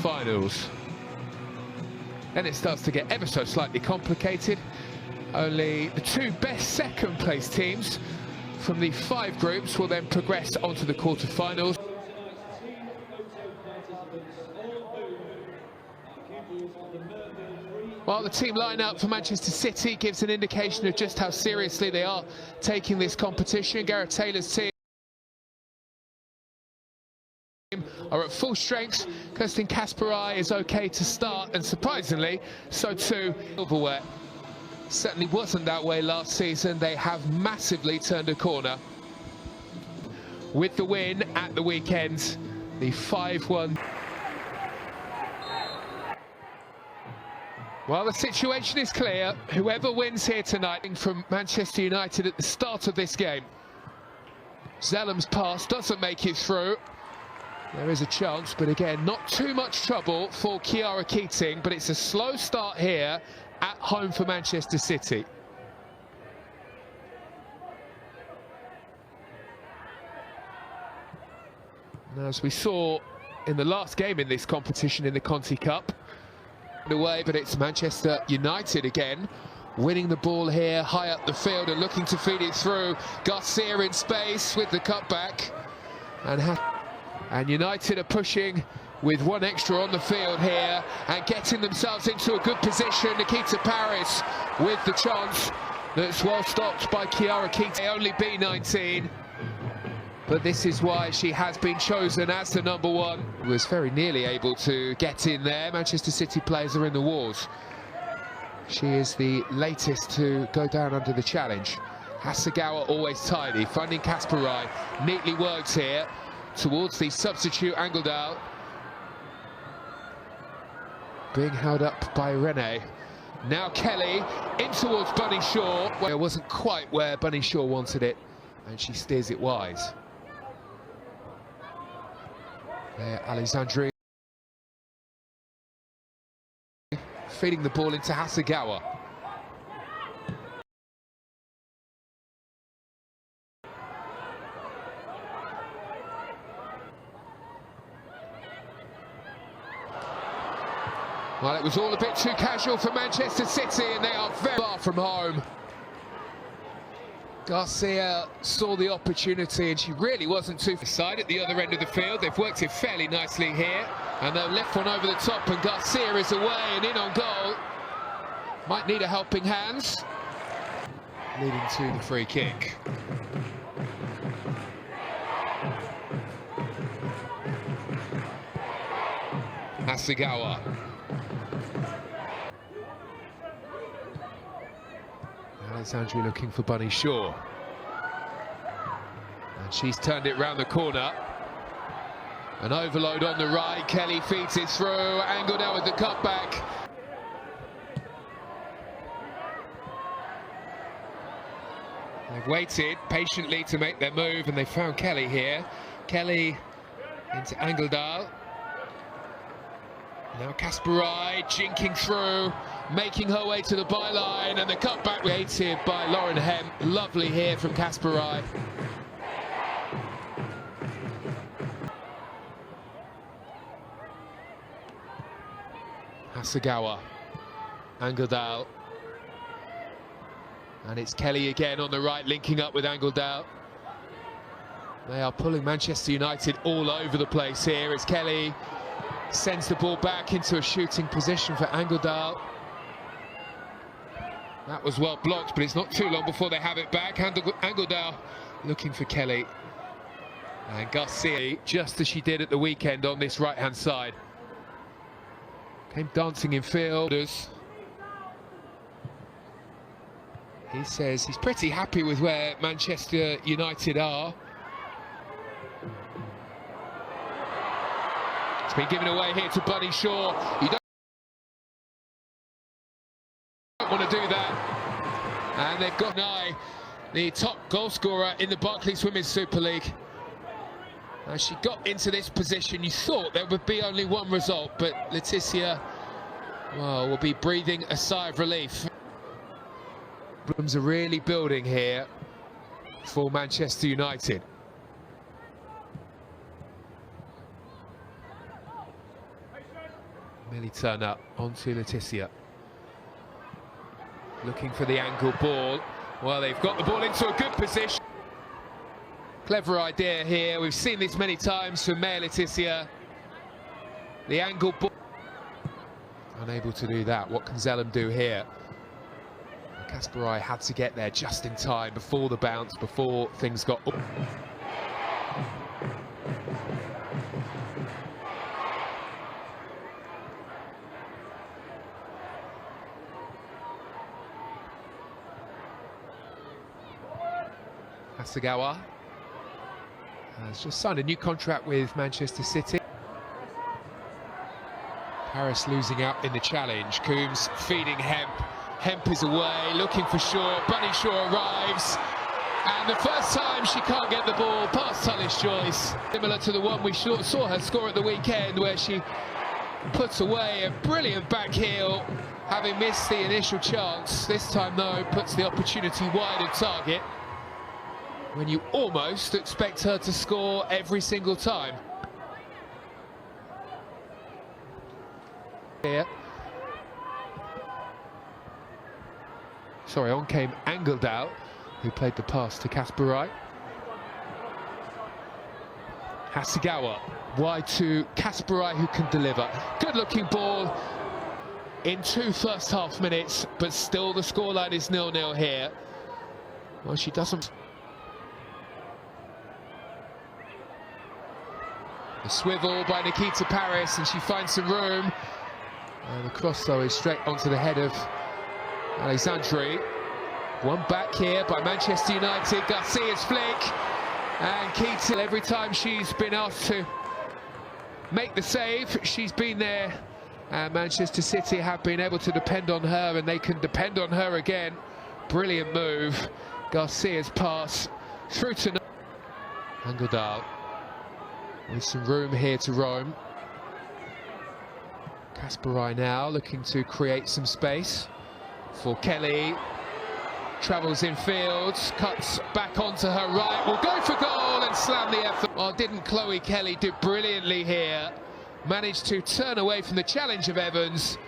Finals. Then it starts to get ever so slightly complicated. Only the two best second-place teams from the 5 groups will then progress onto the quarter-finals. While the team line-up for Manchester City gives an indication of just how seriously they are taking this competition, Gareth Taylor's team are at full strength. Kirsten Kasparai is okay to start, and surprisingly, so too silverware. Certainly wasn't that way last season. They have massively turned a corner with the win at the weekend, the 5-1. Well, the situation is clear. Whoever wins here tonight from Manchester United at the start of this game. Zellam's pass doesn't make it through. There is a chance, but again, not too much trouble for Chiara Keating, but it's a slow start here at home for Manchester City. And as we saw in the last game in this competition in the Conti Cup, away, but it's Manchester United again, winning the ball here high up the field and looking to feed it through. Garcia in space with the cutback, and United are pushing with one extra on the field here and getting themselves into a good position. Nikita Paris with the chance that's well stopped by Chiara Keating. Only B19, but this is why she has been chosen as the #1. Was very nearly able to get in there. Manchester City players are in the walls. She is the latest to go down under the challenge. Hasegawa always tidy, finding Kasparai, neatly worked here towards the substitute Angeldal. Being held up by Rene. Now Kelly in towards Bunny Shaw. Well, it wasn't quite where Bunny Shaw wanted it, and she steers it wise. There, Alessandri feeding the ball into Hasegawa. Well, it was all a bit too casual for Manchester City, and they are very far from home. Garcia saw the opportunity, and she really wasn't too side at the other end of the field. They've worked it fairly nicely here, and they'll lift one over the top, and Garcia is away and in on goal. Might need a helping hand. Leading to the free kick. Hasegawa. Alessandri looking for Bunny Shaw. And she's turned it round the corner. An overload on the right. Kelly feeds it through. Angeldal with the cutback. They've waited patiently to make their move, and they found Kelly here. Kelly into Angeldal. Now Kasparai jinking through, making her way to the byline, and the cutback created by Lauren Hemp. Lovely here from Kasparai. Hasegawa, Angeldal, and it's Kelly again on the right, linking up with Angeldal. They are pulling Manchester United all over the place here as Kelly sends the ball back into a shooting position for Angeldal. That was well blocked, but it's not too long before they have it back. Angeldal looking for Kelly. And Garcia, just as she did at the weekend on this right-hand side. Came dancing in field. He says he's pretty happy with where Manchester United are. It's been given away here to Bunny Shaw. You don't want to do that. And they've got Nye, the top goal scorer in the Barclays Women's Super League. As she got into this position, you thought there would be only one result, but Leticia, well, will be breathing a sigh of relief. Problems are really building here for Manchester United. Millie Turner onto Letizia. Looking for the angle ball. Well, they've got the ball into a good position. Clever idea here. We've seen this many times from Mea Letizia. The angle ball. Unable to do that. What can Zellum do here? Kasparai had to get there just in time before the bounce, before things got... Hasegawa has just signed a new contract with Manchester City. Paris losing out in the challenge. Coombs feeding Hemp. Hemp is away, looking for Shaw. Bunny Shaw arrives. And the first time she can't get the ball past Tullis Joyce. Similar to the one we saw her score at the weekend, where she puts away a brilliant back heel, having missed the initial chance. This time, though, puts the opportunity wide of target, when you almost expect her to score every single time. Here. Sorry, on came Angeldal, who played the pass to Kasparai. Hasegawa, wide to Kasparai, who can deliver. Good-looking ball in 2 first-half minutes, but still the scoreline is 0-0 here. Well, she doesn't... A swivel by Nikita Paris, and she finds some room. And the cross, though, is straight onto the head of Alexandri. One back here by Manchester United. Garcia's flick. And Keaton, every time she's been asked to make the save, she's been there. And Manchester City have been able to depend on her, and they can depend on her again. Brilliant move. Garcia's pass through to Angeldal. With some room here to roam. Kasparai now looking to create some space for Kelly. Travels in field, cuts back onto her right, will go for goal and slam the effort. Well, didn't Chloe Kelly do brilliantly here? Managed to turn away from the challenge of Evans,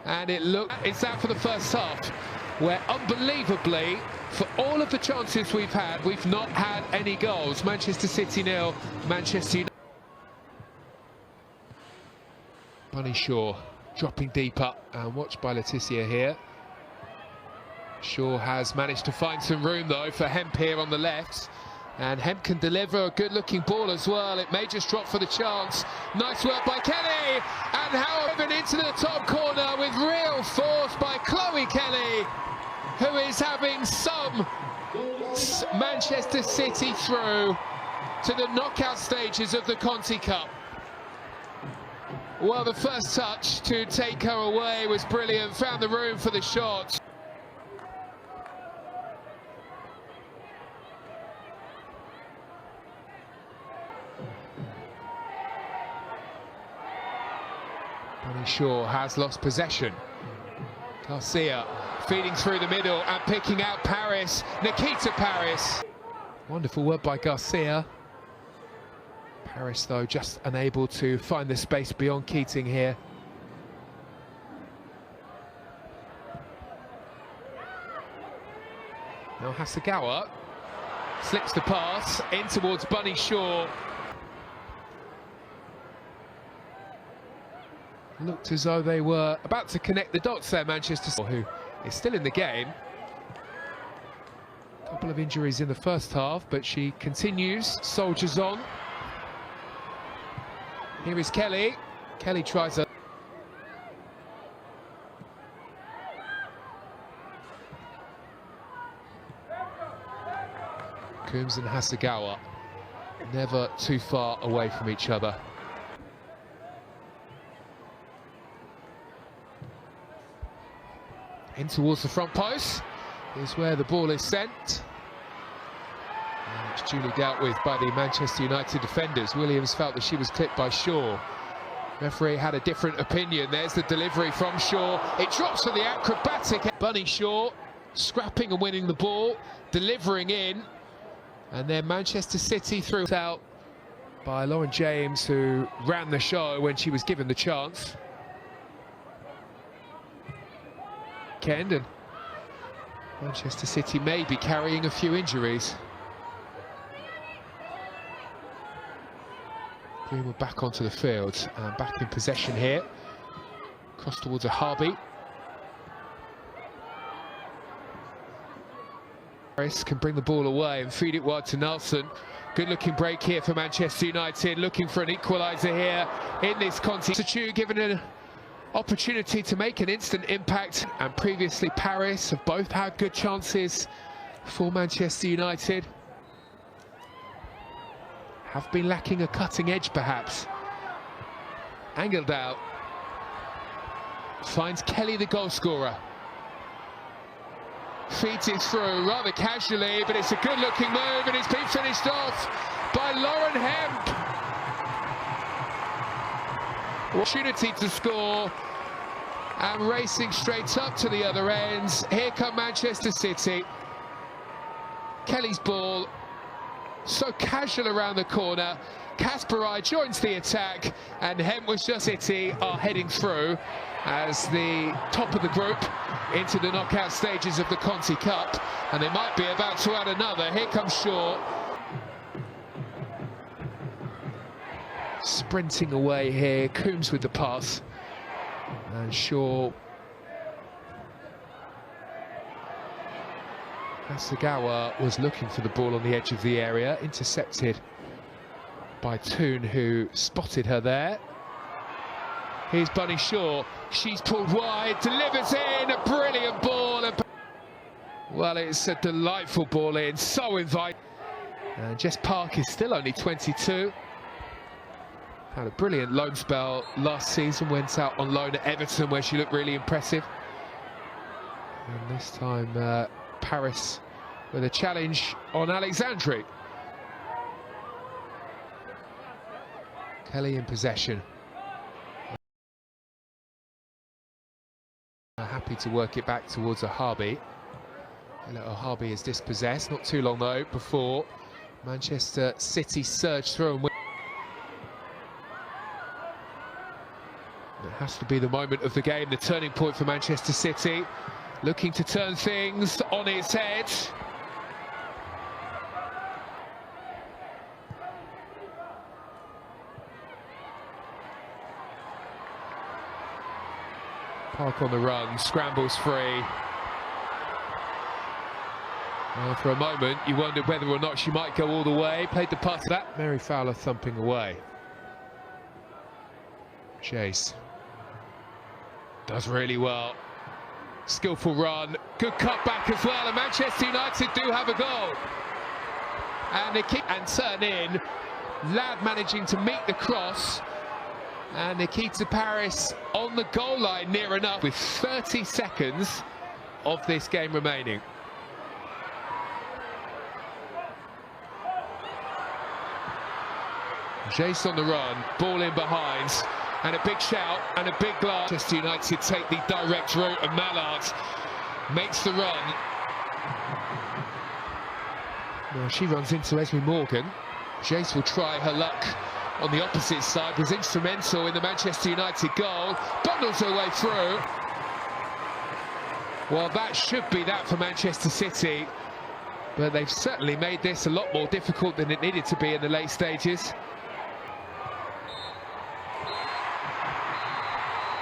and it's that for the first half, where unbelievably, for all of the chances we've had, we've not had any goals. Manchester City 0, Manchester United. Bunny Shaw dropping deep up, and watched by Letizia here. Shaw has managed to find some room, though, for Hemp here on the left. And Hemp can deliver a good-looking ball as well. It may just drop for the chance. Nice work by Kelly. And Howard into the top corner with real force by Chloe Kelly, who is having some Manchester City through to the knockout stages of the Conti Cup. Well, the first touch to take her away was brilliant. Found the room for the shot. Bunny Shaw has lost possession. Garcia feeding through the middle and picking out Paris. Nikita Paris. Wonderful work by Garcia. Paris, though, just unable to find the space beyond Keating here. Now Hasegawa slips the pass in towards Bunny Shaw. Looked as though they were about to connect the dots there, Manchester City, who is still in the game. A couple of injuries in the first half, but she continues, soldiers on. Here is Kelly. Kelly tries a... Coombs and Hasegawa, never too far away from each other. In towards the front post is where the ball is sent. And it's duly dealt with by the Manchester United defenders. Williams felt that she was clipped by Shaw. Referee had a different opinion. There's the delivery from Shaw. It drops for the acrobatic. Bunny Shaw scrapping and winning the ball, delivering in. And then Manchester City threw out by Lauren James, who ran the show when she was given the chance. weekend, and Manchester City may be carrying a few injuries. Greenwood back onto the field, and back in possession here. Cross towards a Harby. Harris can bring the ball away and feed it wide to Nelson. Good looking break here for Manchester United, looking for an equaliser here in this contest. Given an opportunity to make an instant impact, and previously Paris have both had good chances for Manchester United. Have been lacking a cutting edge perhaps. Angled out. Finds Kelly the goal scorer. Feeds it through rather casually, but it's a good looking move, and it's been finished off by Lauren Hemp. Opportunity to score, and racing straight up to the other end. Here come Manchester City. Kelly's ball, so casual around the corner. Kasparai joins the attack, and Hemp was just City are heading through as the top of the group into the knockout stages of the Conti Cup, and they might be about to add another. Here comes Shaw. Sprinting away here, Coombs with the pass, and Shaw. Hasegawa was looking for the ball on the edge of the area, intercepted by Toon, who spotted her there. Here's Bunny Shaw, she's pulled wide, delivers in, a brilliant ball. Well, it's a delightful ball in, so inviting. And Jess Park is still only 22. Had a brilliant loan spell last season, went out on loan at Everton where she looked really impressive. And this time Paris with a challenge on Alexandri. Kelly in possession. Happy to work it back towards a Harby. Harby is dispossessed, not too long though before Manchester City surge through and win. It has to be the moment of the game, the turning point for Manchester City, looking to turn things on its head. Park on the run, scrambles free. Well, for a moment you wondered whether or not she might go all the way. Played the pass to that. Mary Fowler thumping away. Chase does really well. Skillful run, good cut back as well, and Manchester United do have a goal. And they keep and turn in. Ladd managing to meet the cross. And Nikita Paris on the goal line near enough with 30 seconds of this game remaining. Jace on the run, ball in behind, and a big shout and a big glass. Manchester United take the direct route, and Mallard makes the run. Now she runs into Esme Morgan. Jace will try her luck on the opposite side, was instrumental in the Manchester United goal, bundles her way through. Well, that should be that for Manchester City, but they've certainly made this a lot more difficult than it needed to be in the late stages.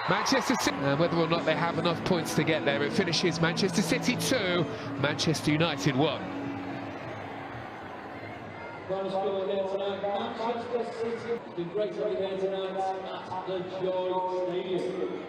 Manchester City, and whether or not they have enough points to get there, it finishes Manchester City 2, Manchester United 1. Manchester City, the great game tonight at the Joy Stadium.